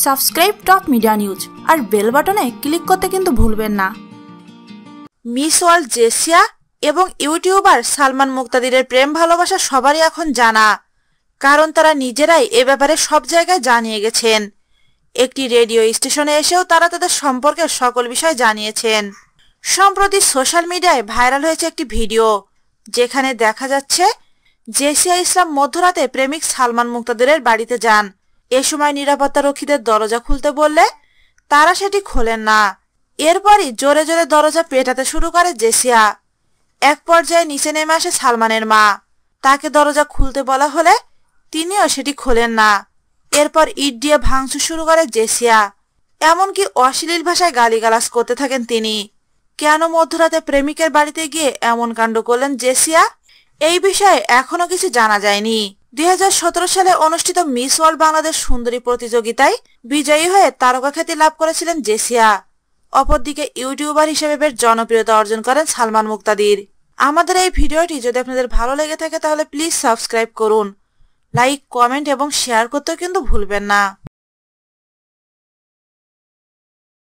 Subscribe top media news আর bell বাটনে click করতে কিন্তু ভুলবেন না। মিস ওয়ার্ল্ড জেসিয়া এবং ইউটিউবার সালমান মুক্তাদিরের প্রেম ভালোবাসা সবারই এখন জানা, কারণ তারা নিজেরাই এ ব্যাপারে সব জায়গায় জানিয়ে গেছেন। একটি রেডিও স্টেশনে এসেও তারা তাদের সম্পর্কের সকল বিষয় জানিয়েছেন। সম্প্রতি সোশ্যাল মিডিয়ায় ভাইরাল হয়েছে একটি ভিডিও, যেখানে দেখা যাচ্ছে জেসিয়া ইসলাম মধ্যরাতে প্রেমিক সালমান মুক্তাদিরের বাড়িতে যান। এ সময় নিরাপত্তারক্ষীদের দরজা খুলতে বললে তারা সেটি খোলেন না। এরপরই জোরে জোরে দরজা পেটাতে শুরু করে জেসিয়া। এক পর্যায়ে নিচে নেমে আসে সালমানের মা। তাকে দরজা খুলতে বলা হলে তিনিও সেটি খোলেন না। এরপর ইট দিয়ে ভাঙচুর শুরু করে জেসিয়া। এমনকি অশ্লীল ভাষায় গালিগালাজ করতে থাকেন তিনি। কেন মধ্যরাতে প্রেমিকের বাড়িতে গিয়ে এমন কাণ্ড করলেন জেসিয়া, এই বিষয়ে এখনো কিছু জানা যায়নি। 2017 সালে অনুষ্ঠিত মিস ওয়ার্ল্ড বাংলাদেশ সুন্দরী প্রতিযোগিতায় বিজয়ী হয়ে তারকা খ্যাতি লাভ করেছিলেন জেসিয়া। অপরদিকে ইউটিউবার হিসেবে বেশ জনপ্রিয়তা অর্জন করেন সালমান মুক্তাদির। আমাদের এই ভিডিওটি যদি আপনাদের ভালো লেগে থাকে তাহলে প্লিজ সাবস্ক্রাইব করুন, লাইক, কমেন্ট এবং শেয়ার করতেও কিন্তু ভুলবেন না।